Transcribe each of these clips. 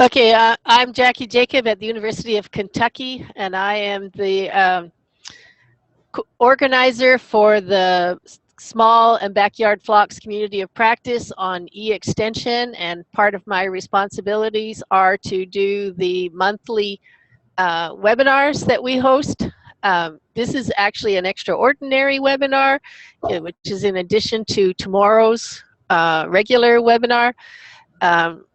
Okay, I'm Jackie Jacob at the University of Kentucky, and I am the organizer for the Small and Backyard Flocks Community of Practice on e-extension, and part of my responsibilities are to do the monthly webinars that we host. This is actually an extraordinary webinar, which is in addition to tomorrow's regular webinar.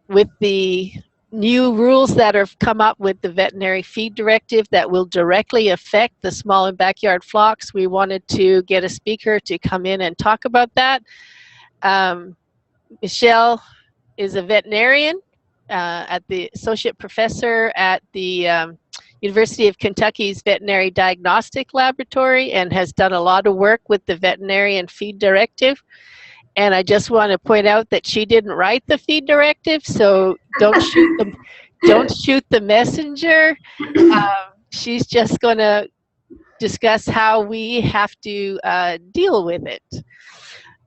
With the new rules that have come up with the Veterinary Feed Directive that will directly affect the small and backyard flocks, we wanted to get a speaker to come in and talk about that. Michelle is a veterinarian at the associate professor at the University of Kentucky's Veterinary Diagnostic Laboratory and has done a lot of work with the Veterinary Feed Directive. And I just want to point out that she didn't write the feed directive, so don't shoot the messenger. She's just going to discuss how we have to deal with it.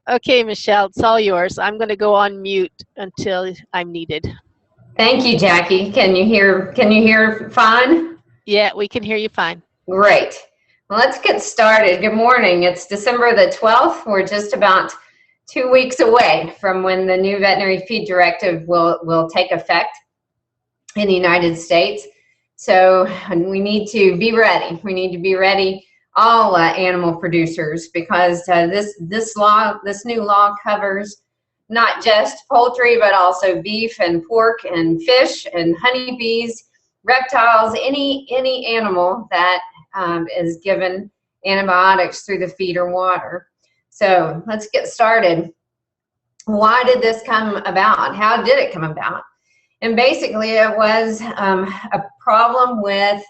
Okay, Michelle, it's all yours. I'm going to go on mute until I'm needed. Thank you, Jackie. Can you hear fine? Yeah, we can hear you fine. Great. Well, let's get started. Good morning. It's December the 12th. We're just about 2 weeks away from when the new Veterinary Feed Directive will take effect in the United States. So we need to be ready. We need to be ready, all animal producers, because this new law covers not just poultry, but also beef and pork and fish and honeybees, reptiles, any animal that is given antibiotics through the feed or water. So let's get started. Why did this come about? How did it come about? And basically it was a problem with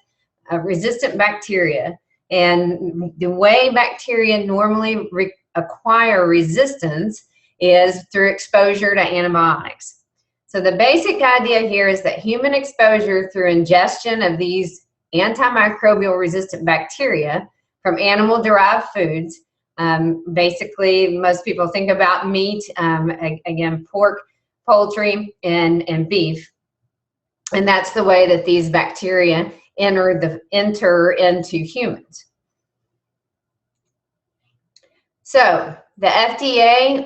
resistant bacteria. And the way bacteria normally acquire resistance is through exposure to antibiotics. So the basic idea here is that human exposure through ingestion of these antimicrobial resistant bacteria from animal-derived foods, basically most people think about meat, again, pork, poultry, and beef. And that's the way that these bacteria enter into humans. So the FDA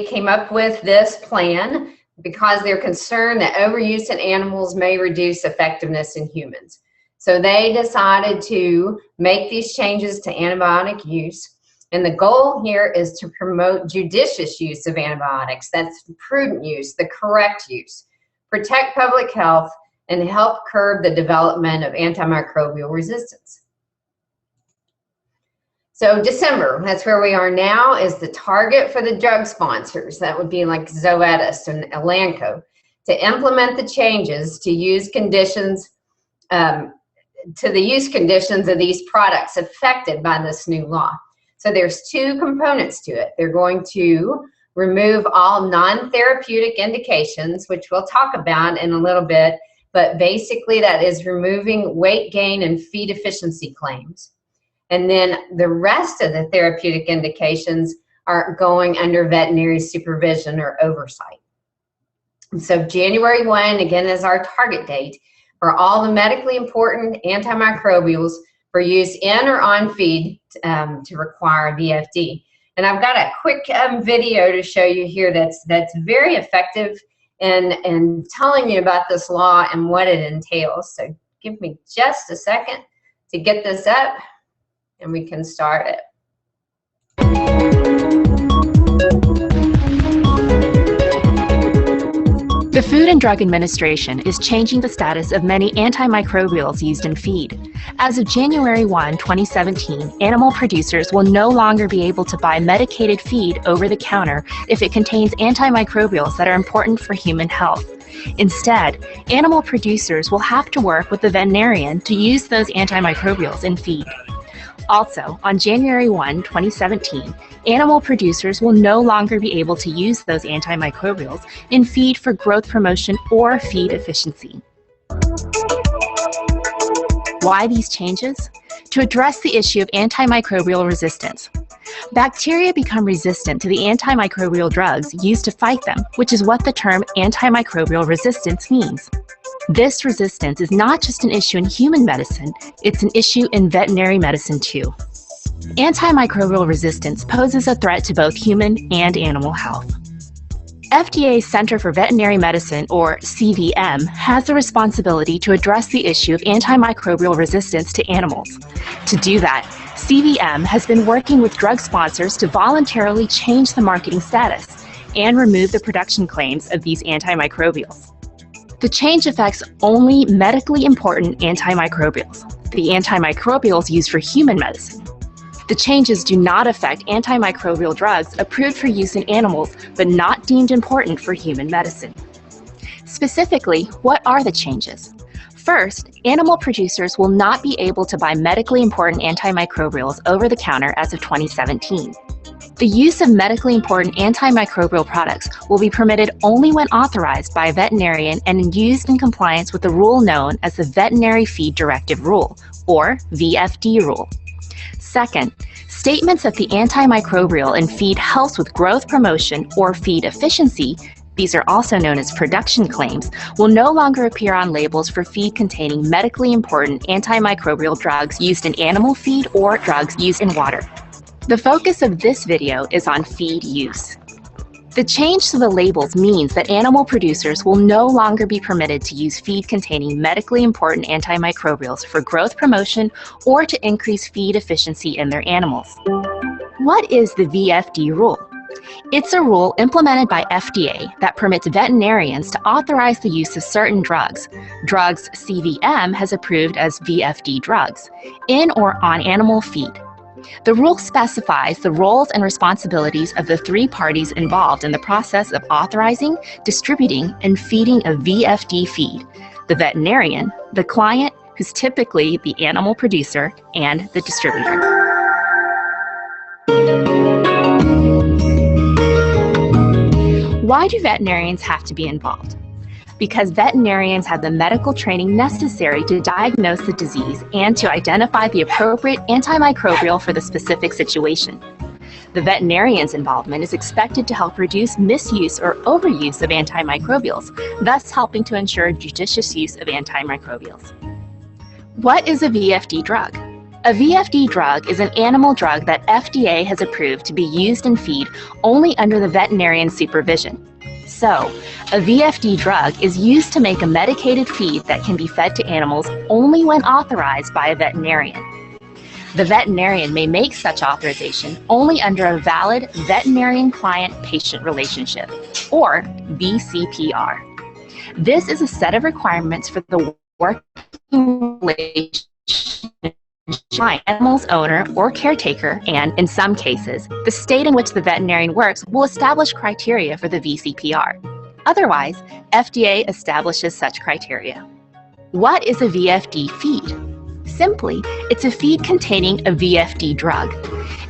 came up with this plan because they're concerned that overuse in animals may reduce effectiveness in humans. So they decided to make these changes to antibiotic use. And the goal here is to promote judicious use of antibiotics. That's prudent use, the correct use, protect public health, and help curb the development of antimicrobial resistance. So December, that's where we are now, is the target for the drug sponsors. That would be like Zoetis and Elanco, to implement the changes to use conditions to the use conditions of these products affected by this new law. So there's two components to it. They're going to remove all non-therapeutic indications, which we'll talk about in a little bit, but basically that is removing weight gain and feed efficiency claims. And then the rest of the therapeutic indications are going under veterinary supervision or oversight. So January 1, again, is our target date for all the medically important antimicrobials for use in or on feed to require VFD. And I've got a quick video to show you here that's very effective in telling you about this law and what it entails. So give me just a second to get this up and we can start it. The Food and Drug Administration is changing the status of many antimicrobials used in feed. As of January 1, 2017, animal producers will no longer be able to buy medicated feed over the counter if it contains antimicrobials that are important for human health. Instead, animal producers will have to work with the veterinarian to use those antimicrobials in feed. Also, on January 1, 2017, animal producers will no longer be able to use those antimicrobials in feed for growth promotion or feed efficiency. Why these changes? To address the issue of antimicrobial resistance. Bacteria become resistant to the antimicrobial drugs used to fight them, which is what the term antimicrobial resistance means. This resistance is not just an issue in human medicine, it's an issue in veterinary medicine too. Antimicrobial resistance poses a threat to both human and animal health. FDA's Center for Veterinary Medicine, or CVM, has the responsibility to address the issue of antimicrobial resistance to animals. To do that, CVM has been working with drug sponsors to voluntarily change the marketing status and remove the production claims of these antimicrobials. The change affects only medically important antimicrobials, the antimicrobials used for human medicine. The changes do not affect antimicrobial drugs approved for use in animals but not deemed important for human medicine. Specifically, what are the changes? First, animal producers will not be able to buy medically important antimicrobials over the counter as of 2017. The use of medically important antimicrobial products will be permitted only when authorized by a veterinarian and used in compliance with the rule known as the Veterinary Feed Directive Rule, or VFD rule. Second, statements that the antimicrobial in feed helps with growth promotion or feed efficiency, these are also known as production claims, will no longer appear on labels for feed containing medically important antimicrobial drugs used in animal feed or drugs used in water. The focus of this video is on feed use. The change to the labels means that animal producers will no longer be permitted to use feed containing medically important antimicrobials for growth promotion or to increase feed efficiency in their animals. What is the VFD rule? It's a rule implemented by FDA that permits veterinarians to authorize the use of certain drugs CVM has approved as VFD drugs, in or on animal feed. The rule specifies the roles and responsibilities of the three parties involved in the process of authorizing, distributing, and feeding a VFD feed: the veterinarian, the client, who's typically the animal producer, and the distributor. Why do veterinarians have to be involved? Because veterinarians have the medical training necessary to diagnose the disease and to identify the appropriate antimicrobial for the specific situation. The veterinarian's involvement is expected to help reduce misuse or overuse of antimicrobials, thus helping to ensure judicious use of antimicrobials. What is a VFD drug? A VFD drug is an animal drug that FDA has approved to be used in feed only under the veterinarian's supervision. So, a VFD drug is used to make a medicated feed that can be fed to animals only when authorized by a veterinarian. The veterinarian may make such authorization only under a valid veterinarian-client-patient relationship, or VCPR. This is a set of requirements for the working relationship between animal's owner or caretaker, and, in some cases, the state in which the veterinarian works will establish criteria for the VCPR. Otherwise, FDA establishes such criteria. What is a VFD feed? Simply, it's a feed containing a VFD drug.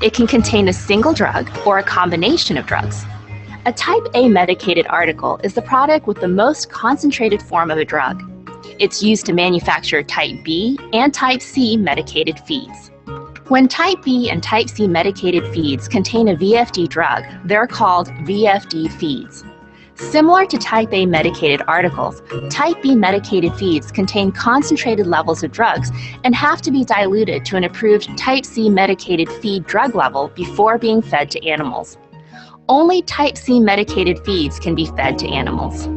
It can contain a single drug or a combination of drugs. A type A medicated article is the product with the most concentrated form of a drug. It's used to manufacture type B and type C medicated feeds. When type B and type C medicated feeds contain a VFD drug, they're called VFD feeds. Similar to type A medicated articles, type B medicated feeds contain concentrated levels of drugs and have to be diluted to an approved type C medicated feed drug level before being fed to animals. Only type C medicated feeds can be fed to animals.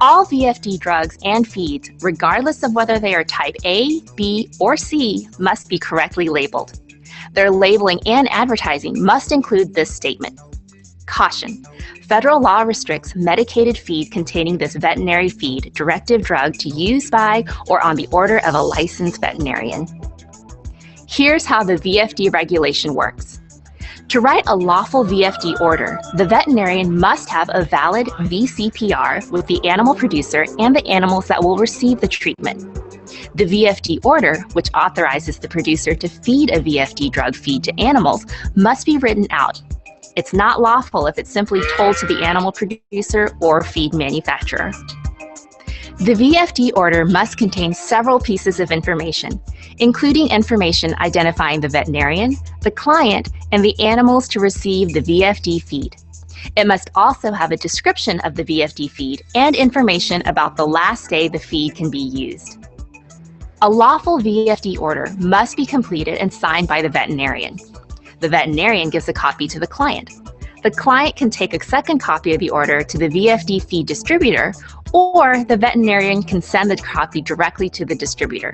All VFD drugs and feeds, regardless of whether they are type A, B, or C, must be correctly labeled. Their labeling and advertising must include this statement. Caution: federal law restricts medicated feed containing this veterinary feed directive drug to use by or on the order of a licensed veterinarian. Here's how the VFD regulation works. To write a lawful VFD order, the veterinarian must have a valid VCPR with the animal producer and the animals that will receive the treatment. The VFD order, which authorizes the producer to feed a VFD drug feed to animals, must be written out. It's not lawful if it's simply told to the animal producer or feed manufacturer. The VFD order must contain several pieces of information. including information identifying the veterinarian, the client, and the animals to receive the VFD feed. It must also have a description of the VFD feed and information about the last day the feed can be used. A lawful VFD order must be completed and signed by the veterinarian. The veterinarian gives a copy to the client. The client can take a second copy of the order to the VFD feed distributor, or the veterinarian can send the copy directly to the distributor.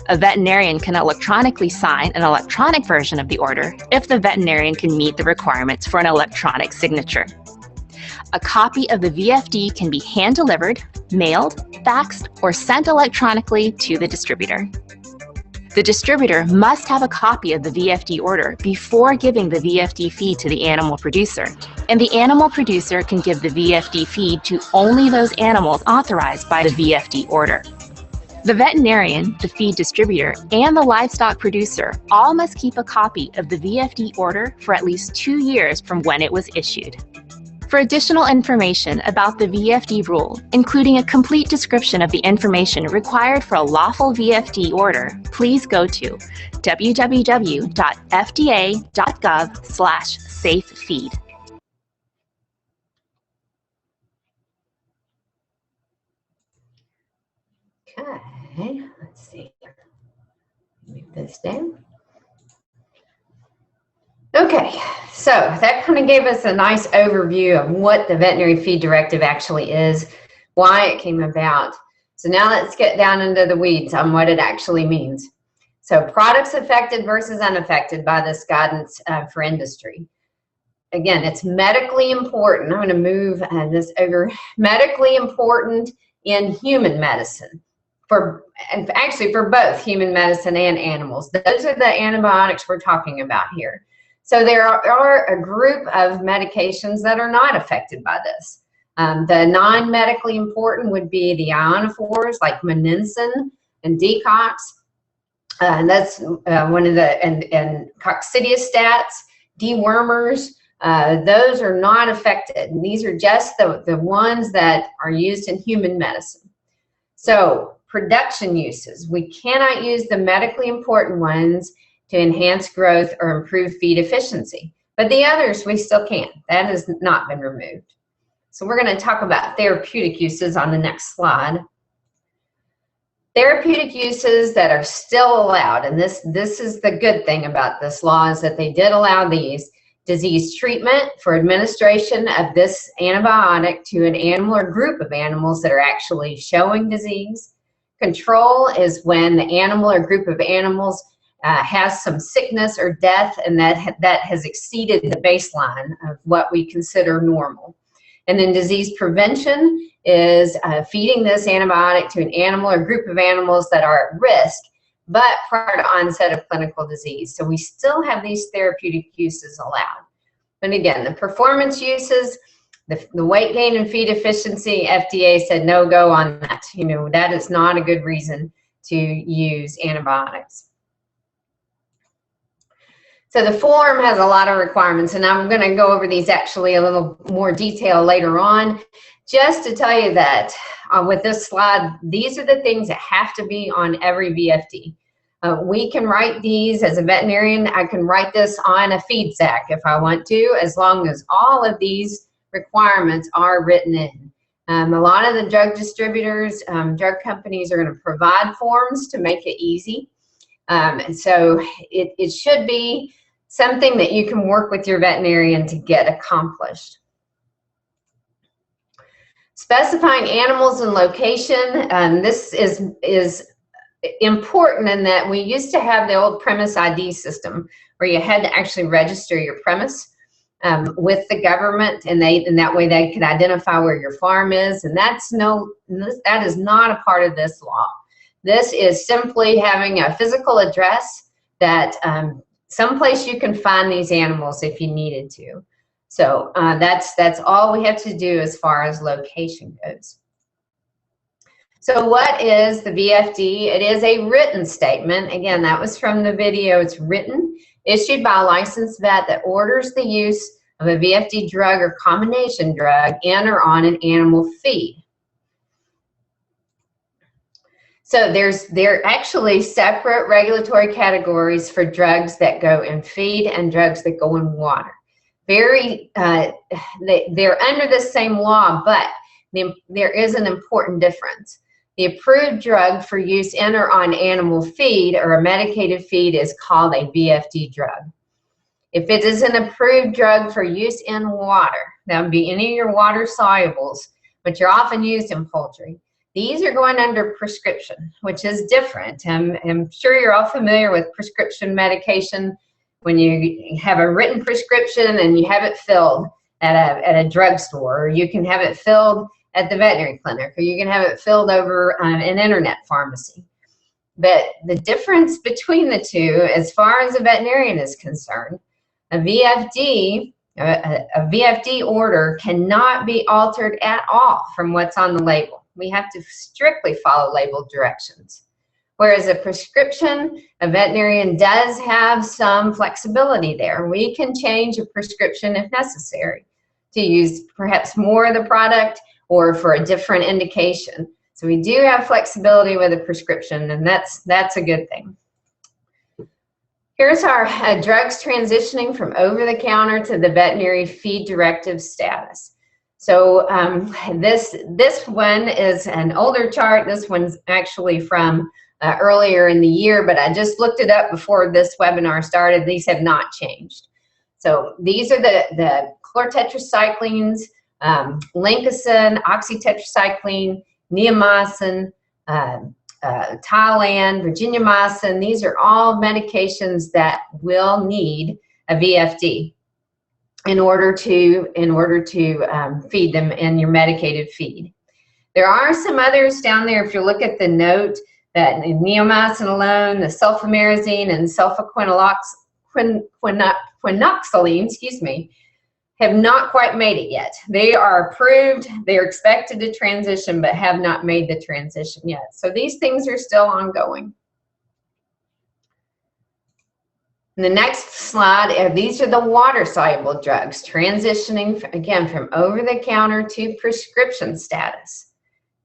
A veterinarian can electronically sign an electronic version of the order if the veterinarian can meet the requirements for an electronic signature. A copy of the VFD can be hand-delivered, mailed, faxed, or sent electronically to the distributor. The distributor must have a copy of the VFD order before giving the VFD feed to the animal producer, and the animal producer can give the VFD feed to only those animals authorized by the VFD order. The veterinarian, the feed distributor, and the livestock producer all must keep a copy of the VFD order for at least 2 years from when it was issued. For additional information about the VFD rule, including a complete description of the information required for a lawful VFD order, please go to www.fda.gov/safefeed. Okay, let's see. Move this down. Okay, so that kind of gave us a nice overview of what the Veterinary Feed Directive actually is, why it came about. So now let's get down into the weeds on what it actually means. So products affected versus unaffected by this guidance for industry. Again, it's medically important. I'm going to move this over. Medically important in human medicine. And actually for both human medicine and animals. Those are the antibiotics we're talking about here. So there are a group of medications that are not affected by this. The non-medically important would be the ionophores like monensin and decox. And that's one of the, and coccidiostats, dewormers. Those are not affected. And these are just the ones that are used in human medicine. So production uses, we cannot use the medically important ones to enhance growth or improve feed efficiency. But the others we still can. That has not been removed. So we're going to talk about therapeutic uses on the next slide. Therapeutic uses that are still allowed, and this is the good thing about this law, is that they did allow these: disease treatment for administration of this antibiotic to an animal or group of animals that are actually showing disease. Control is when the animal or group of animals has some sickness or death, and that has exceeded the baseline of what we consider normal. And then disease prevention is feeding this antibiotic to an animal or group of animals that are at risk, but prior to onset of clinical disease. So we still have these therapeutic uses allowed. And again, the performance uses, the weight gain and feed efficiency, FDA said no go on that. You know, that is not a good reason to use antibiotics. So the form has a lot of requirements, and I'm going to go over these actually a little more detail later on. Just to tell you that with this slide, these are the things that have to be on every VFD. We can write these as a veterinarian. I can write this on a feed sack if I want to, as long as all of these requirements are written in. A lot of the drug distributors, drug companies are going to provide forms to make it easy. And so it should be something that you can work with your veterinarian to get accomplished. Specifying animals and location, this is important in that we used to have the old premise ID system where you had to actually register your premise with the government, and that way they could identify where your farm is, and that is not a part of this law. This is simply having a physical address that someplace you can find these animals if you needed to. So that's all we have to do as far as location goes. So what is the VFD? It is a written statement. Again, that was from the video. It's written, issued by a licensed vet that orders the use of a VFD drug or combination drug in or on an animal feed. So there are actually separate regulatory categories for drugs that go in feed and drugs that go in water. They're under the same law, but there is an important difference. The approved drug for use in or on animal feed or a medicated feed is called a VFD drug. If it is an approved drug for use in water, that would be any of your water solubles, which are often used in poultry. These are going under prescription, which is different. I'm sure you're all familiar with prescription medication when you have a written prescription and you have it filled at a drugstore, or you can have it filled at the veterinary clinic, or you can have it filled over an internet pharmacy. But the difference between the two, as far as a veterinarian is concerned, a VFD order cannot be altered at all from what's on the label. We have to strictly follow label directions. Whereas a prescription, a veterinarian does have some flexibility there. We can change a prescription if necessary to use perhaps more of the product or for a different indication. So we do have flexibility with a prescription, and that's a good thing. Here's our drugs transitioning from over-the-counter to the Veterinary Feed Directive status. So this one is an older chart. This one's actually from earlier in the year, but I just looked it up before this webinar started. These have not changed. So these are the chlortetracyclines, lincocin, oxytetracycline, neomycin, Thailand, virginiamycin. These are all medications that will need a VFD in order to feed them in your medicated feed. There are some others down there. If you look at the note, that neomycin alone, the sulfamerazine and sulfaquinoxaline, have not quite made it yet. They are approved, they are expected to transition, but have not made the transition yet. So these things are still ongoing. In the next slide, these are the water-soluble drugs, transitioning, again, from over-the-counter to prescription status.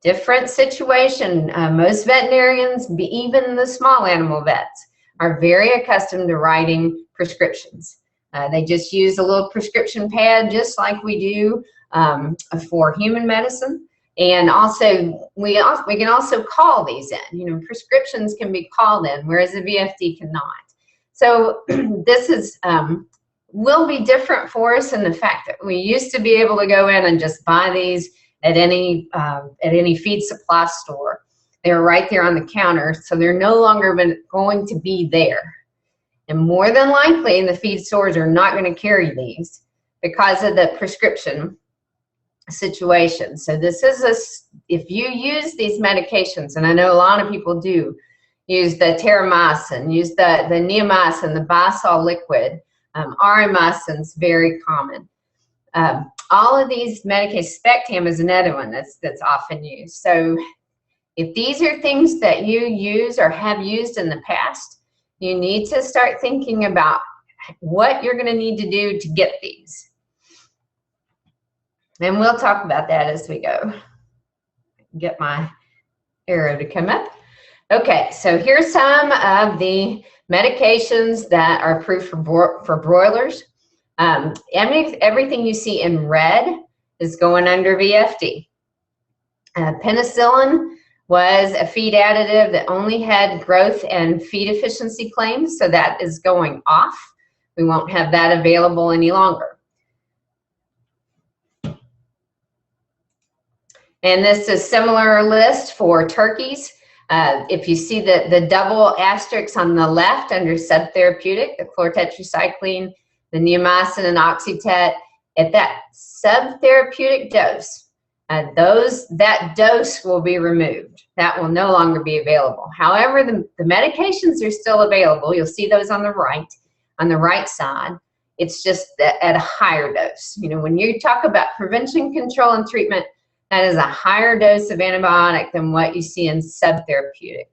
Different situation. Most veterinarians, even the small animal vets, are very accustomed to writing prescriptions. They just use a little prescription pad just like we do for human medicine. And also, we can also call these in. Prescriptions can be called in, whereas a VFD cannot. So this is will be different for us in the fact that we used to be able to go in and just buy these at any feed supply store. They're right there on the counter, so they're no longer going to be there. And more than likely, the feed stores are not going to carry these because of the prescription situation. So this is if you use these medications, and I know a lot of people do, use the terramycin, use the neomycin, the Bisol liquid, Arimycin's very common. All of these medications, Spectam is another one that's often used. So if these are things that you use or have used in the past, you need to start thinking about what you're going to need to do to get these. And we'll talk about that as we go. Get my arrow to come up. Okay, so here's some of the medications that are approved for broilers. Everything you see in red is going under VFD. Penicillin was a feed additive that only had growth and feed efficiency claims, so that is going off. We won't have that available any longer. And this is a similar list for turkeys. If you see the double asterisks on the left under subtherapeutic, the chlortetracycline, the neomycin and oxytet, at that subtherapeutic dose, that dose will be removed. That will no longer be available. However, the medications are still available. You'll see those on the right side. It's just at a higher dose. When you talk about prevention, control, and treatment, that is a higher dose of antibiotic than what you see in subtherapeutic.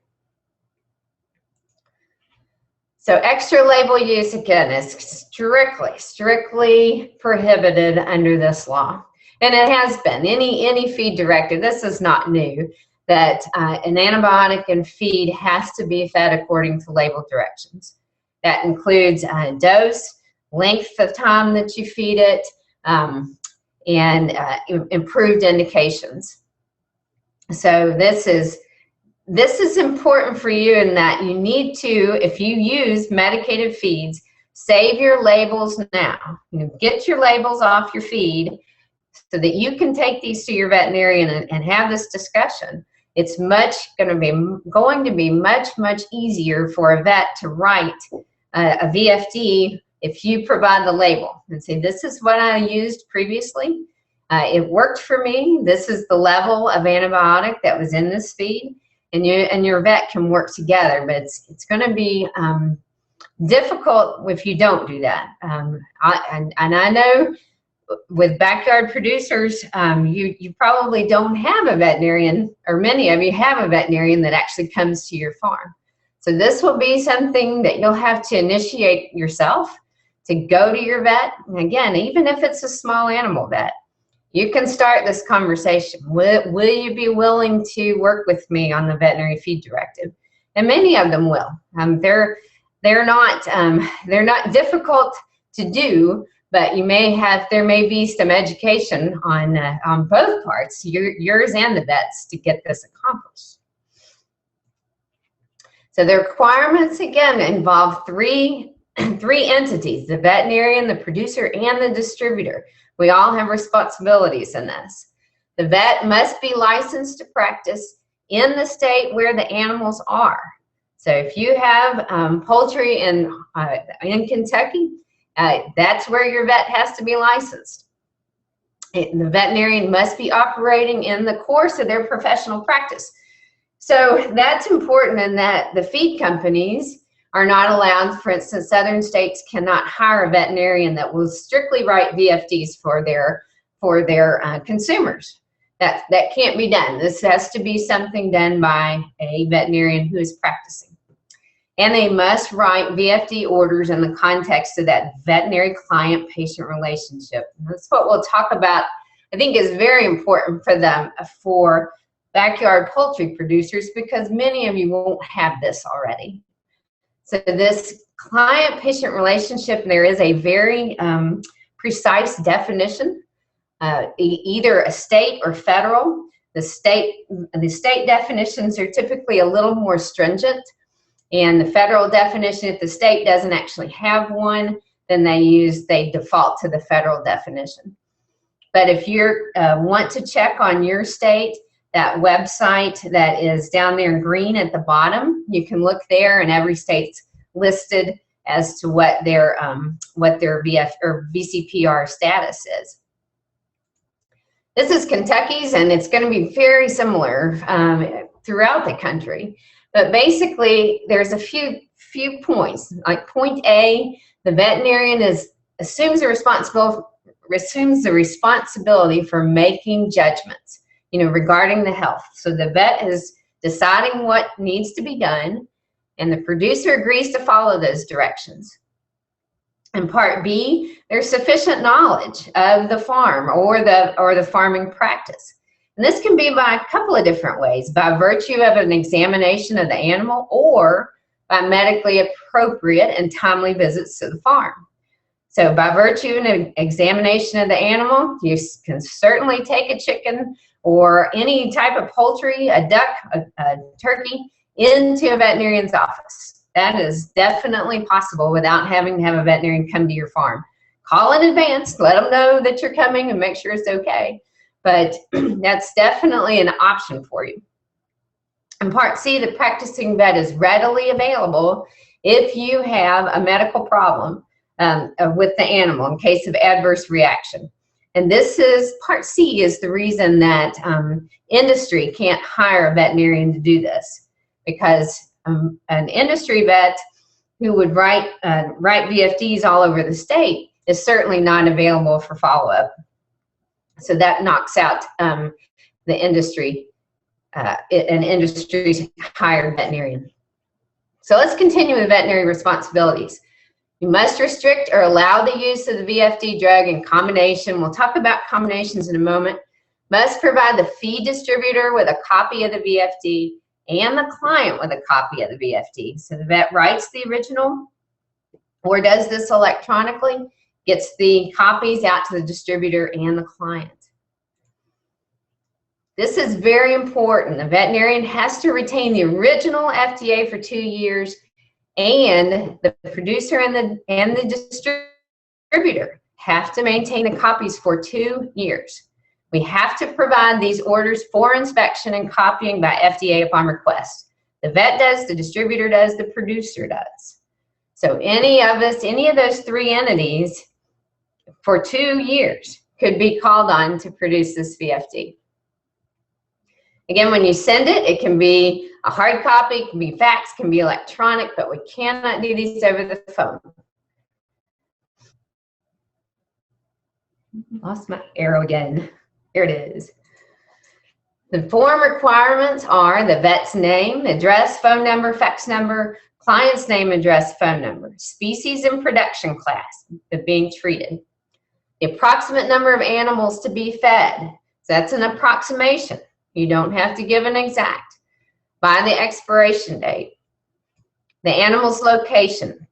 So extra label use, again, is strictly prohibited under this law. And it has been. Any feed directive, this is not new. that an antibiotic in feed has to be fed according to label directions. That includes dose, length of time that you feed it, and improved indications. So this is important for you in that you need to, if you use medicated feeds, save your labels now. Get your labels off your feed so that you can take these to your veterinarian and have this discussion. It's going to be much easier for a vet to write a VFD if you provide the label and say, this is what I used previously. It worked for me. This is the level of antibiotic that was in this feed, and your vet can work together. But it's going to be difficult if you don't do that. And I know with backyard producers, you probably don't have a veterinarian, or many of you have a veterinarian that actually comes to your farm. So this will be something that you'll have to initiate yourself, to go to your vet. And again, even if it's a small animal vet, you can start this conversation. Will you be willing to work with me on the Veterinary Feed Directive? And many of them will. They're not difficult to do, but there may be some education on both parts, yours and the vet's, to get this accomplished. So the requirements, again, involve three entities: the veterinarian, the producer, and the distributor. We all have responsibilities in this. The vet must be licensed to practice in the state where the animals are. So if you have poultry in Kentucky, that's where your vet has to be licensed. The veterinarian must be operating in the course of their professional practice. So that's important in that the feed companies are not allowed. For instance, southern states cannot hire a veterinarian that will strictly write VFDs for their consumers. That can't be done. This has to be something done by a veterinarian who is practicing. And they must write VFD orders in the context of that veterinary client-patient relationship. And that's what we'll talk about. I think is very important for them, for backyard poultry producers, because many of you won't have this already. So this client-patient relationship, there is a very precise definition, either a state or federal. The state definitions are typically a little more stringent, and the federal definition, if the state doesn't actually have one, then they default to the federal definition. But if you want to check on your state, that website that is down there in green at the bottom, you can look there, and every state's listed as to what their VF or VCPR status is. This is Kentucky's, and it's going to be very similar throughout the country. But basically, there's a few points. Like point A, the veterinarian assumes the responsibility for making judgments, regarding the health. So the vet is deciding what needs to be done, and the producer agrees to follow those directions. In part B, there's sufficient knowledge of the farm or the farming practice. And this can be by a couple of different ways: by virtue of an examination of the animal, or by medically appropriate and timely visits to the farm. So by virtue of an examination of the animal, you can certainly take a chicken or any type of poultry, a duck, a turkey, into a veterinarian's office. That is definitely possible without having to have a veterinarian come to your farm. Call in advance, let them know that you're coming, and make sure it's okay. But that's definitely an option for you. In part C, the practicing vet is readily available if you have a medical problem with the animal in case of adverse reaction. And this is, part C is the reason that industry can't hire a veterinarian to do this, because an industry vet who would write VFDs all over the state is certainly not available for follow-up. So that knocks out the industry, an industry's hired veterinarian. So let's continue with veterinary responsibilities. You must restrict or allow the use of the VFD drug in combination. We'll talk about combinations in a moment must provide the feed distributor with a copy of the VFD and the client with a copy of the VFD. So the vet writes the original or does this electronically, gets the copies out to the distributor and the client. This is very important. The veterinarian has to retain the original FDA for 2 years, and the producer and the distributor have to maintain the copies for 2 years. We have to provide these orders for inspection and copying by FDA upon request. The vet does, the distributor does, the producer does. So any of those 3 entities for 2 years could be called on to produce this VFD. Again, when you send it, it can be a hard copy, it can be fax, it can be electronic, but we cannot do these over the phone. Lost my arrow again. Here it is. The form requirements are the vet's name, address, phone number, fax number, client's name, address, phone number, species and production class of being treated, the approximate number of animals to be fed. So that's an approximation. You don't have to give an exact. By the expiration date, the animal's location,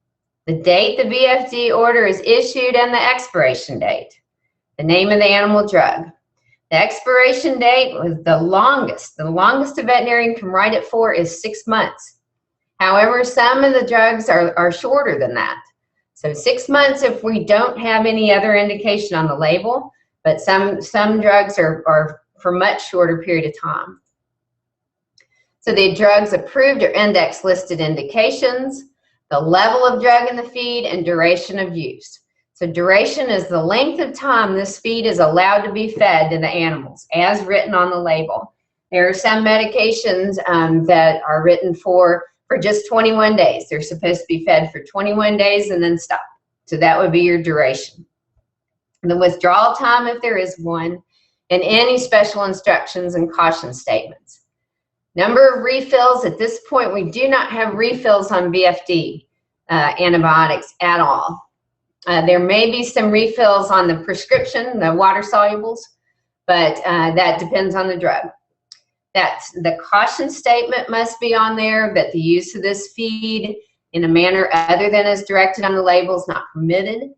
the date the VFD order is issued and the expiration date, the name of the animal drug. The expiration date was the longest. The longest a veterinarian can write it for is 6 months. However, some of the drugs are shorter than that. So 6 months if we don't have any other indication on the label, but some drugs are for much shorter period of time. So the drugs approved or index listed indications, the level of drug in the feed, and duration of use. So duration is the length of time this feed is allowed to be fed to the animals, as written on the label. There are some medications that are written for just 21 days. They're supposed to be fed for 21 days and then stop. So that would be your duration. The withdrawal time, if there is one, and any special instructions and caution statements. Number of refills. At this point, we do not have refills on VFD antibiotics at all. There may be some refills on the prescription, the water solubles, but that depends on the drug. The caution statement must be on there that the use of this feed in a manner other than as directed on the label is not permitted.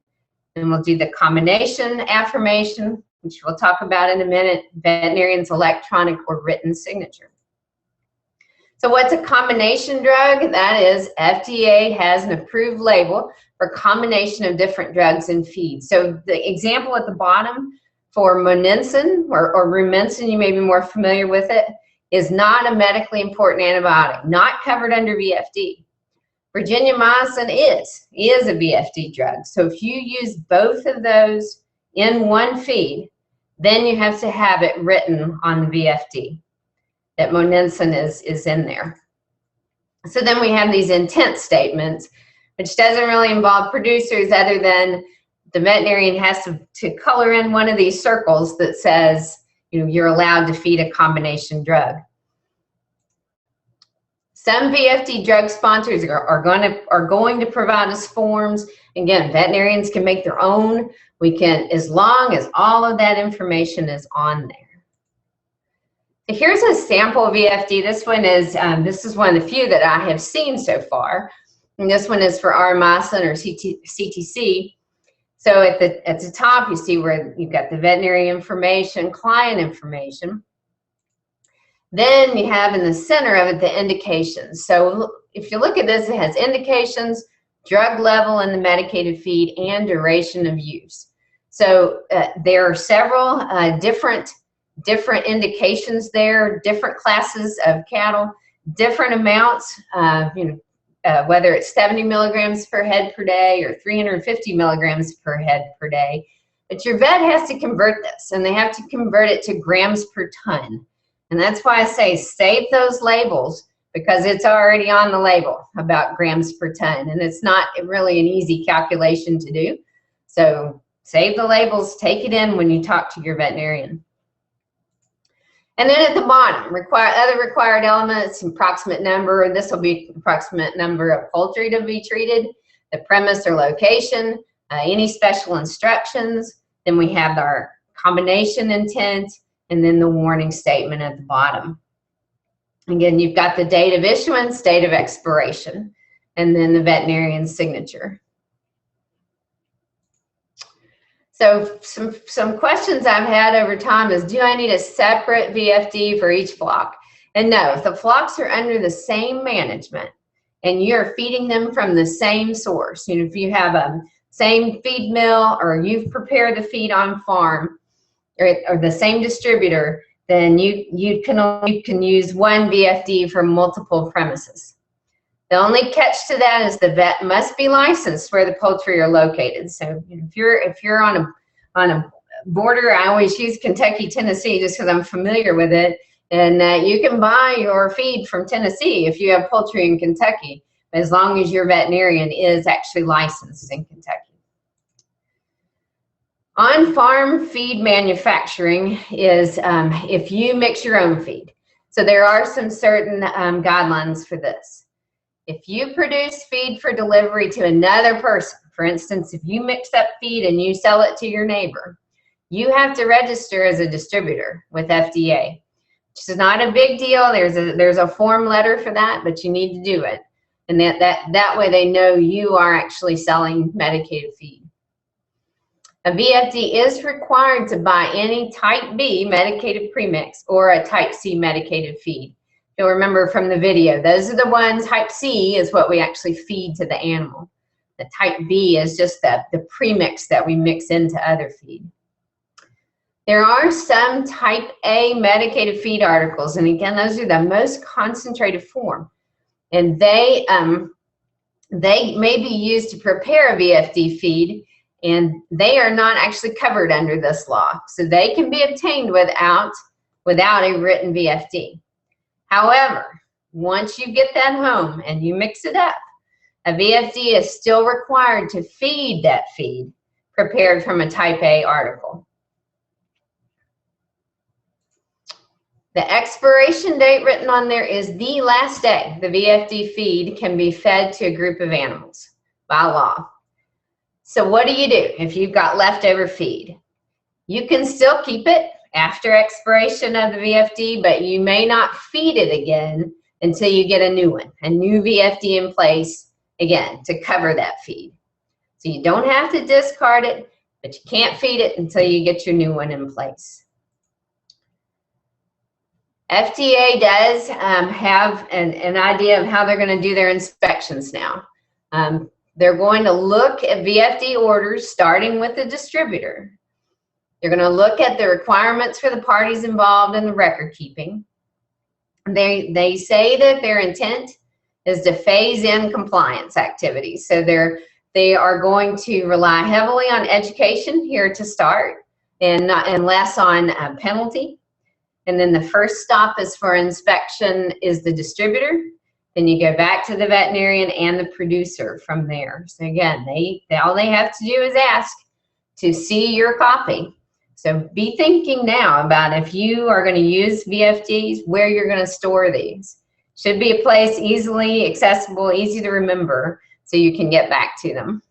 And we'll do the combination affirmation, which we'll talk about in a minute, veterinarian's electronic or written signature. So what's a combination drug? That is, FDA has an approved label for combination of different drugs in feed. So the example at the bottom for Monensin or Rumensin, you may be more familiar with it, is not a medically important antibiotic, not covered under VFD. Virginiamycin is a VFD drug. So if you use both of those in one feed, then you have to have it written on the VFD that Monensin is in there. So then we have these intent statements, which doesn't really involve producers other than the veterinarian has to color in one of these circles that says, you know, you're allowed to feed a combination drug. Some VFD drug sponsors are going to provide us forms. Again, veterinarians can make their own. We can, as long as all of that information is on there. Here's a sample VFD. This is one of the few that I have seen so far. And this one is for Aromycin or CTC. So at the top, you see where you've got the veterinary information, client information. Then you have in the center of it the indications. So if you look at this, it has indications, drug level in the medicated feed, and duration of use. So there are several different indications there, different classes of cattle, different amounts, whether it's 70 milligrams per head per day or 350 milligrams per head per day. But your vet has to convert this, and they have to convert it to grams per ton. And that's why I say save those labels, because it's already on the label about grams per ton, and it's not really an easy calculation to do. So save the labels, take it in when you talk to your veterinarian. And then at the bottom, other required elements, approximate number. This will be approximate number of poultry to be treated, the premise or location, any special instructions. Then we have our combination intent, and then the warning statement at the bottom. Again, you've got the date of issuance, date of expiration, and then the veterinarian's signature. So some questions I've had over time is, do I need a separate VFD for each flock? And no, if the flocks are under the same management and you're feeding them from the same source, you know, if you have a same feed mill or you've prepared the feed on farm or the same distributor, then you can use one VFD for multiple premises. The only catch to that is the vet must be licensed where the poultry are located. So if you're on a border, I always use Kentucky, Tennessee, just because I'm familiar with it. And you can buy your feed from Tennessee if you have poultry in Kentucky, as long as your veterinarian is actually licensed in Kentucky. On-farm feed manufacturing is if you mix your own feed. So there are some certain guidelines for this. If you produce feed for delivery to another person, for instance, if you mix up feed and you sell it to your neighbor, you have to register as a distributor with FDA. Which is not a big deal. There's a form letter for that, but you need to do it. And that way they know you are actually selling medicated feed. A VFD is required to buy any type B medicated premix or a type C medicated feed. You'll remember from the video, those are the ones. Type C is what we actually feed to the animal. The type B is just the premix that we mix into other feed. There are some type A medicated feed articles, and again, those are the most concentrated form. And they may be used to prepare a VFD feed, and they are not actually covered under this law. So they can be obtained without a written VFD. However, once you get that home and you mix it up, a VFD is still required to feed that feed prepared from a type A article. The expiration date written on there is the last day the VFD feed can be fed to a group of animals by law. So what do you do if you've got leftover feed? You can still keep it after expiration of the VFD, but you may not feed it again until you get a new one, a new VFD in place, again, to cover that feed. So you don't have to discard it, but you can't feed it until you get your new one in place. FDA does have an idea of how they're going to do their inspections now. They're going to look at VFD orders starting with the distributor. They're going to look at the requirements for the parties involved in the record keeping. They say that their intent is to phase in compliance activities. So they are going to rely heavily on education here to start and less on penalty. And then the first stop is for inspection is the distributor. Then you go back to the veterinarian and the producer from there. So again, all they have to do is ask to see your copy. So be thinking now about if you are going to use VFDs, where you're going to store these. Should be a place easily accessible, easy to remember, so you can get back to them.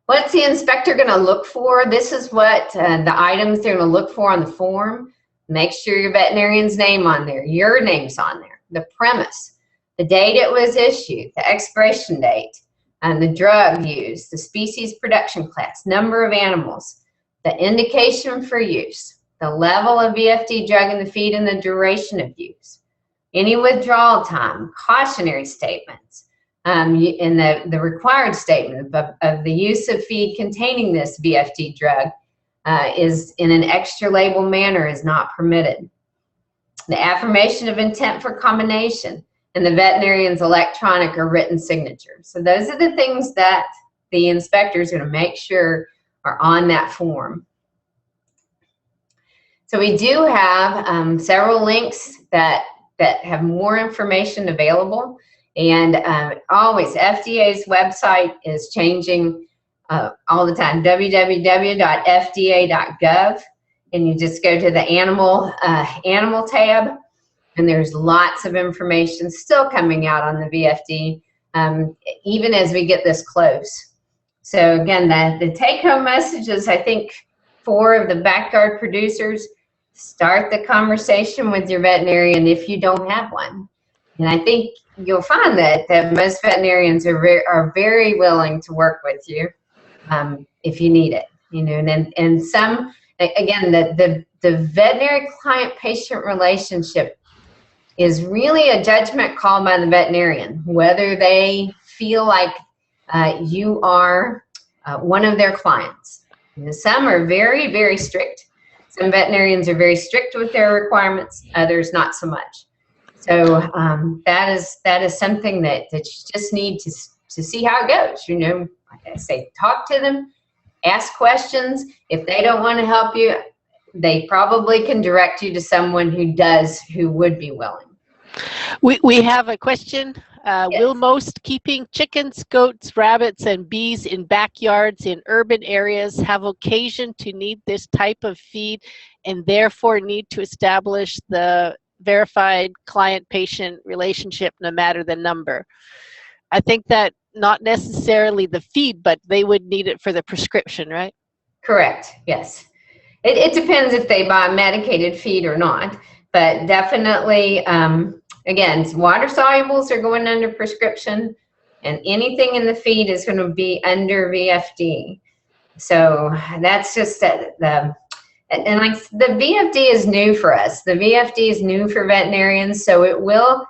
What's the inspector going to look for? This is what the items they're going to look for on the form. Make sure your veterinarian's name on there, your name's on there, the premise, the date it was issued, the expiration date, and the drug used, the species production class, number of animals, the indication for use, the level of VFD drug in the feed and the duration of use, any withdrawal time, cautionary statements, and the required statement of the use of feed containing this VFD drug is in an extra label manner is not permitted. The affirmation of intent for combination and the veterinarian's electronic or written signature. So those are the things that the inspector is going to make sure are on that form. So we do have several links that have more information available, and always FDA's website is changing all the time, www.fda.gov, and you just go to the animal tab, and there's lots of information still coming out on the VFD, even as we get this close. So again, the take-home message is, I think, 4 of the backyard producers, start the conversation with your veterinarian if you don't have one. And I think you'll find that most veterinarians are very willing to work with you if you need it. You know, and some, again, the veterinary client-patient relationship is really a judgment call by the veterinarian, whether they feel like you are one of their clients. You know, some are very, very strict. Some veterinarians are very strict with their requirements, others not so much. So that is something that you just need to see how it goes. You know, like I say, talk to them, ask questions. If they don't want to help you, they probably can direct you to someone who would be willing. We have a question. Yes. Will most keeping chickens, goats, rabbits, and bees in backyards in urban areas have occasion to need this type of feed and therefore need to establish the verified client-patient relationship no matter the number? I think that not necessarily the feed, but they would need it for the prescription, right? Correct, yes. It depends if they buy medicated feed or not, but definitely, again, water solubles are going under prescription, and anything in the feed is going to be under VFD. So that's just and like the VFD is new for us. The VFD is new for veterinarians, so it will.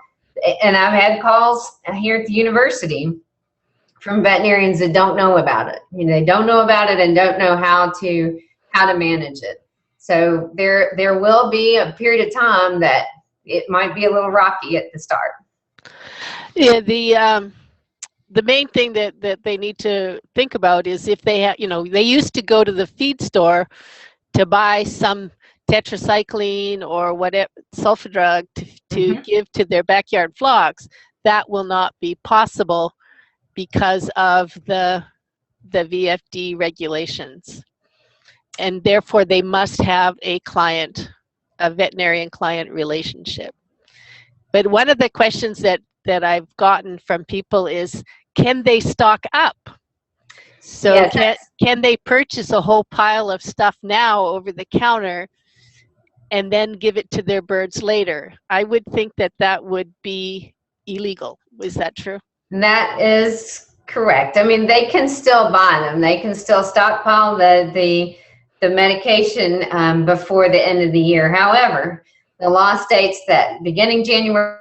And I've had calls here at the university from veterinarians that don't know about it. You know, they don't know about it and don't know how to manage it. So there will be a period of time that it might be a little rocky at the start. Yeah, the main thing that they need to think about is if they have, you know, they used to go to the feed store to buy some tetracycline or whatever sulfa drug to give to their backyard flocks. That will not be possible because of the VFD regulations, and therefore they must have a veterinarian client relationship. But one of the questions that I've gotten from people is, can they stock up? So yes, can they purchase a whole pile of stuff now over the counter and then give it to their birds later? I would think that would be illegal. Is that true? That is correct. I mean, they can still buy them. They can still stockpile the medication before the end of the year. However, the law states that beginning January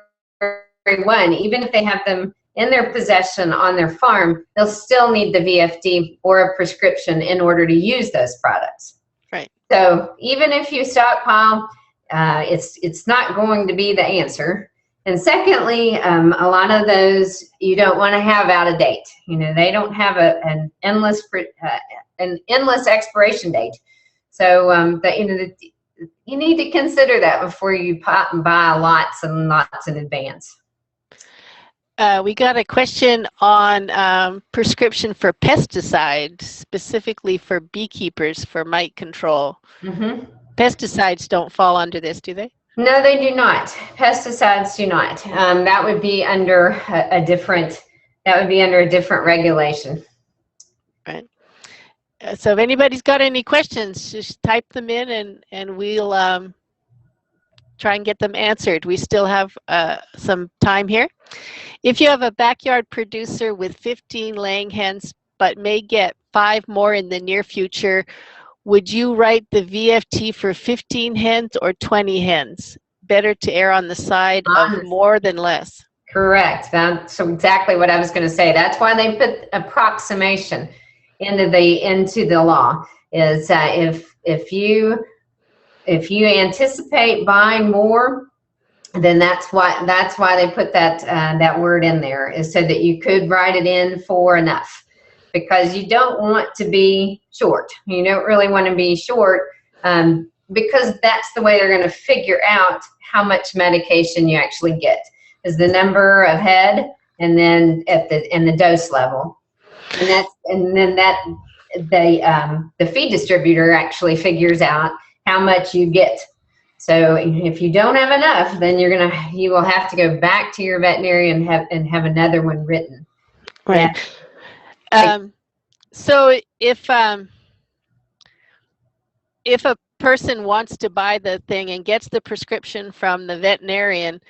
1, even if they have them in their possession on their farm, they'll still need the VFD or a prescription in order to use those products. Right. So even if you stockpile, it's not going to be the answer. And secondly, a lot of those you don't want to have out of date. You know, they don't have an endless expiration date. So you need to consider that before you buy lots and lots in advance. We got a question on prescription for pesticides, specifically for beekeepers for mite control. Pesticides don't fall under this, do they? No, they do not. Pesticides do not. That would be under a different regulation. Right. So if anybody's got any questions, just type them in and we'll try and get them answered. We still have some time here. If you have a backyard producer with 15 laying hens but may get 5 more in the near future, would you write the VFT for 15 hens or 20 hens? Better to err on the side of more than less. Correct. That's exactly what I was going to say. That's why they put approximation into the law. Is if you anticipate buying more, then that's why they put that word in there, is so that you could write it in for enough. Because you don't want to be short. You don't really want to be short because that's the way they're going to figure out how much medication you actually get, is the number of head and then the dose level, and then the feed distributor actually figures out how much you get. So if you don't have enough, then you will have to go back to your veterinarian and have another one written. Right. So if if a person wants to buy the thing and gets the prescription from the veterinarian,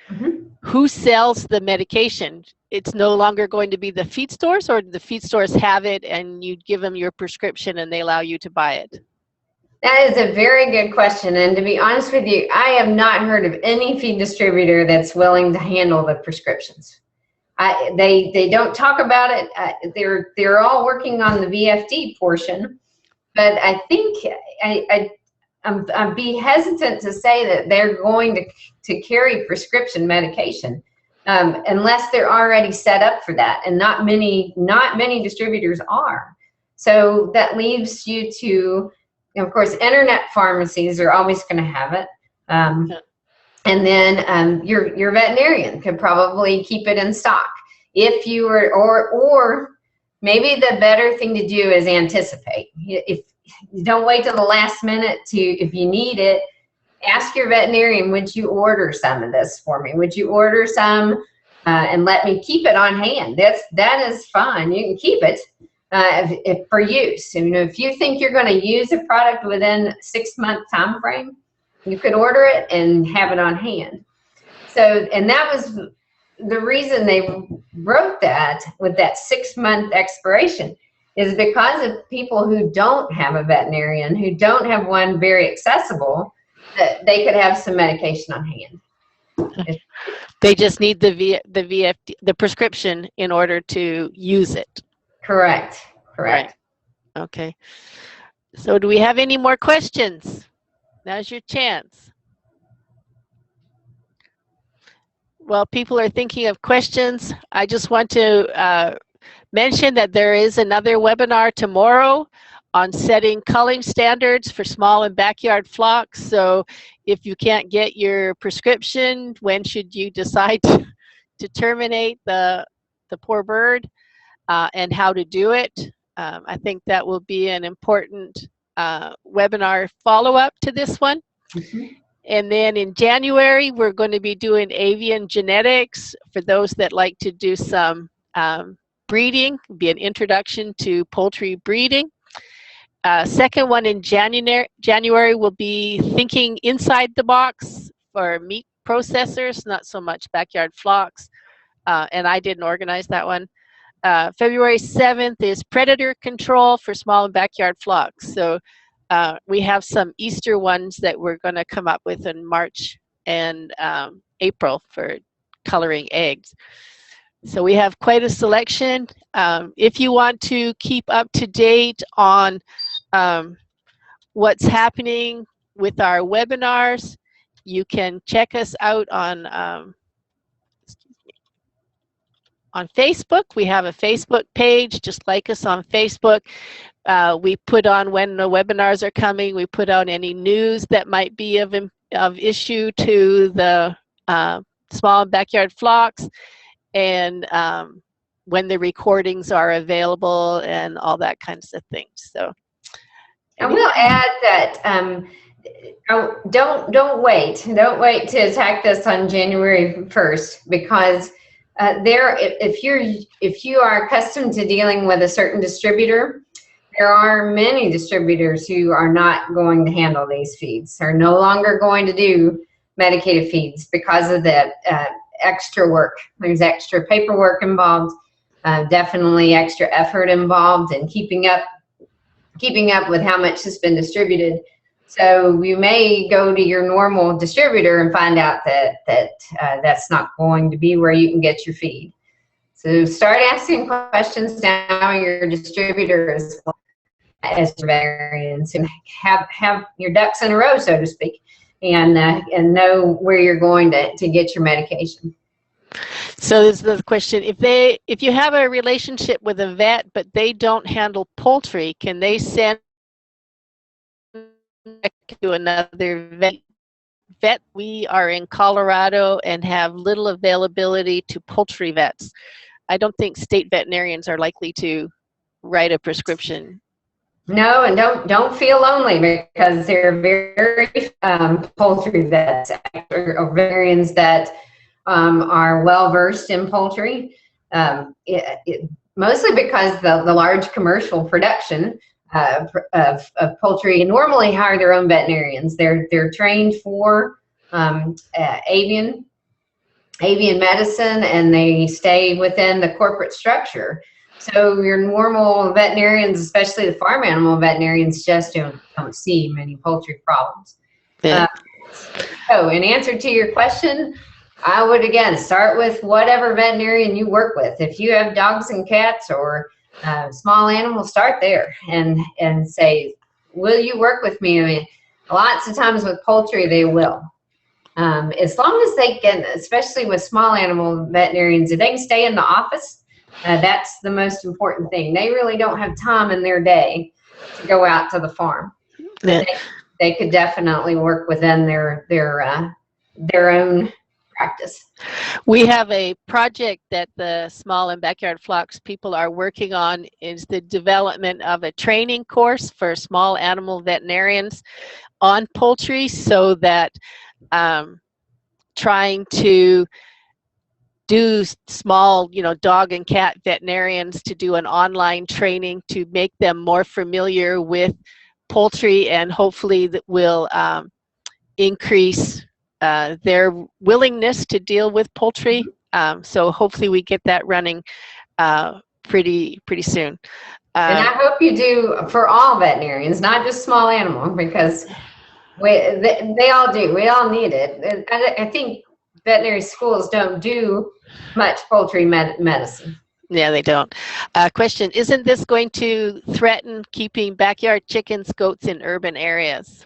who sells the medication? It's no longer going to be the feed stores, or do the feed stores have it and you give them your prescription and they allow you to buy it? That is a very good question. And to be honest with you, I have not heard of any feed distributor that's willing to handle the prescriptions. They don't talk about it. They're all working on the VFD portion, but I think I'd be hesitant to say that they're going to carry prescription medication unless they're already set up for that, and not many distributors are. So that leaves you to, of course, internet pharmacies are always going to have it, and then your veterinarian could probably keep it in stock if you were, or maybe the better thing to do is anticipate. If you don't wait till the last minute if you need it, ask your veterinarian, would you order some of this for me? Would you order some and let me keep it on hand? That is fine. You can keep it if for use. And, if you think you're going to use a product within a 6-month time frame, you could order it and have it on hand. So, and that was the reason they wrote that with that 6-month expiration, is because of people who don't have a veterinarian, who don't have one very accessible, that they could have some medication on hand. They just need the VFD, the prescription, in order to use it. Correct. Right. Okay. So do we have any more questions? Now's your chance. While people are thinking of questions, I just want to mention that there is another webinar tomorrow on setting culling standards for small and backyard flocks. So if you can't get your prescription, when should you decide to terminate the poor bird, and how to do it? I think that will be an important webinar follow-up to this one. And then in January, we're going to be doing avian genetics for those that like to do some breeding, be an introduction to poultry breeding. Second one in January will be thinking inside the box for meat processors, not so much backyard flocks. And I didn't organize that one. February 7th is predator control for small and backyard flocks. So we have some Easter ones that we're going to come up with in March and April for coloring eggs. So we have quite a selection. If you want to keep up to date on what's happening with our webinars, you can check us out on Facebook. We have a Facebook page. Just like us on Facebook. We put on when the webinars are coming. We put out any news that might be of issue to the small and backyard flocks, and when the recordings are available and all that kinds of things. So I will add that don't wait to attack this on January 1st, because if you are accustomed to dealing with a certain distributor, there are many distributors who are not going to handle these feeds, are no longer going to do medicated feeds because of that extra work. There's extra paperwork involved, definitely extra effort involved in keeping up with how much has been distributed. So you may go to your normal distributor and find out that that's not going to be where you can get your feed. So start asking questions now, your distributor as well as veterinarians, and have your ducks in a row, so to speak, and know where you're going to get your medication. So this is the question: if you have a relationship with a vet but they don't handle poultry, can they send to another vet? We are in Colorado and have little availability to poultry vets. I don't think state veterinarians are likely to write a prescription. No, and don't feel lonely, because they're very poultry vets, or veterinarians that are well versed in poultry. Mostly because the large commercial production of poultry normally hire their own veterinarians. They're trained for avian medicine, and they stay within the corporate structure. So your normal veterinarians, especially the farm animal veterinarians, just don't see many poultry problems. Yeah. So in answer to your question, I would again start with whatever veterinarian you work with. If you have dogs and cats or small animals, start there and say, will you work with me? I mean, lots of times with poultry, they will. As long as they can, especially with small animal veterinarians, if they can stay in the office, that's the most important thing. They really don't have time in their day to go out to the farm. Yeah. They could definitely work within their own practice. We have a project that the small and backyard flocks people are working on, is the development of a training course for small animal veterinarians on poultry, so that trying to do small, dog and cat veterinarians to do an online training to make them more familiar with poultry, and hopefully that will increase their willingness to deal with poultry. So hopefully we get that running pretty soon. And I hope you do for all veterinarians, not just small animal, because they all do. We all need it. I think veterinary schools don't do much poultry medicine. Yeah, they don't. Question, isn't this going to threaten keeping backyard chickens, goats in urban areas?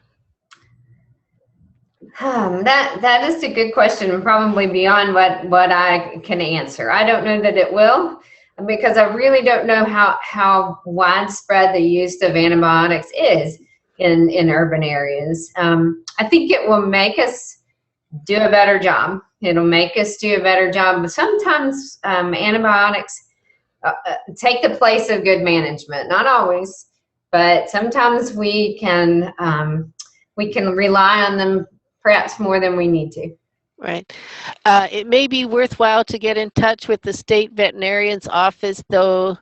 That is a good question, and probably beyond what I can answer. I don't know that it will, because I really don't know how widespread the use of antibiotics is in urban areas. I think it will make us do a better job. It'll make us do a better job. But sometimes antibiotics take the place of good management. Not always, but sometimes we can rely on them perhaps more than we need to. Right. It may be worthwhile to get in touch with the state veterinarian's office, though,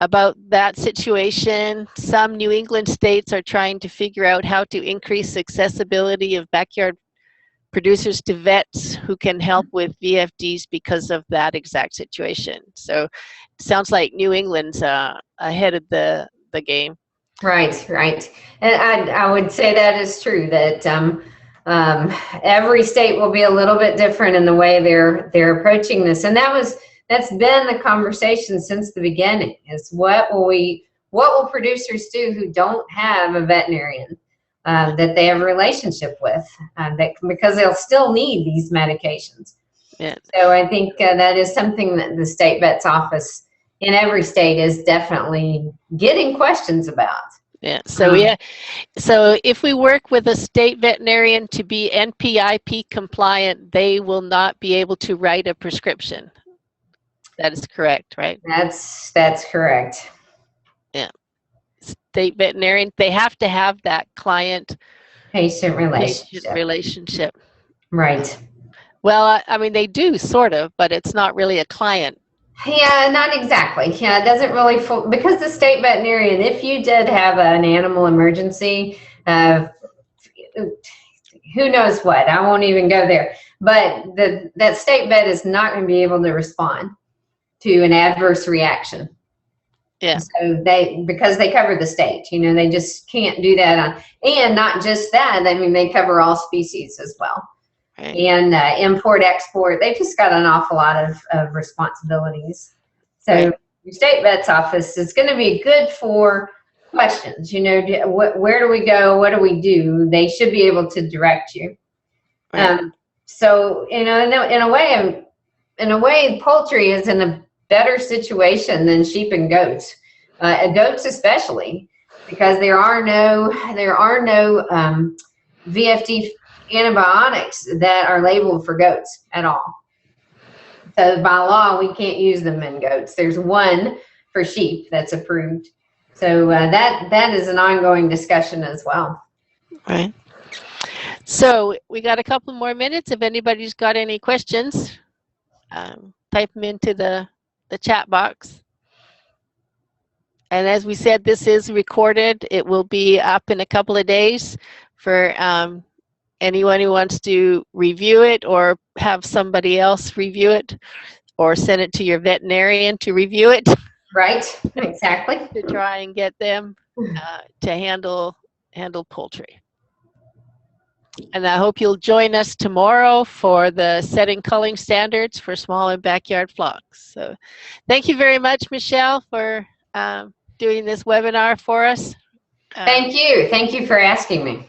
about that situation. Some New England states are trying to figure out how to increase accessibility of backyard producers to vets who can help with VFDs because of that exact situation. So it sounds like New England's ahead of the game. Right. And I would say that is true, that every state will be a little bit different in the way they're approaching this. And that's been the conversation since the beginning, is what will producers do who don't have a veterinarian that they have a relationship with, because they'll still need these medications. Yeah. So I think that is something that the state vet's office in every state is definitely getting questions about. Yeah. So if we work with a state veterinarian to be NPIP compliant, they will not be able to write a prescription. That is correct, right? That's correct. Yeah. State veterinarian, they have to have that client-patient relationship. Right. Well, I mean, they do sort of, but it's not really a client. Yeah, not exactly. Yeah, it doesn't really because the state veterinarian, if you did have an animal emergency, who knows what? I won't even go there. But that state vet is not going to be able to respond to an adverse reaction. Yeah. So because they cover the state, they just can't do that. And not just that, I mean, they cover all species as well. Right. And import, export, they've just got an awful lot of responsibilities. So right. Your state vet's office is going to be good for questions. Where do we go? What do we do? They should be able to direct you. Right. So in a way, poultry is in a better situation than sheep and goats. Goats especially, because there are no VFD antibiotics that are labeled for goats at all. So by law, we can't use them in goats. There's one for sheep that's approved. So that is an ongoing discussion as well. Right. So we got a couple more minutes. If anybody's got any questions, type them into the chat box. And as we said, this is recorded. It will be up in a couple of days for anyone who wants to review it or have somebody else review it or send it to your veterinarian to review it. Right, exactly. To try and get them to handle poultry. And I hope you'll join us tomorrow for the setting culling standards for small and backyard flocks. So thank you very much, Michelle, for doing this webinar for us. Thank you. Thank you for asking me.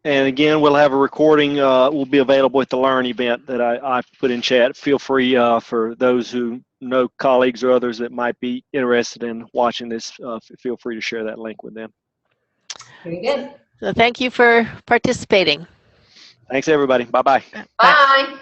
And again, we'll have a recording will be available at the Learn event that I put in chat. Feel free for those who know colleagues or others that might be interested in watching this, feel free to share that link with them. Very good. So thank you for participating. Thanks, everybody. Bye-bye. Bye.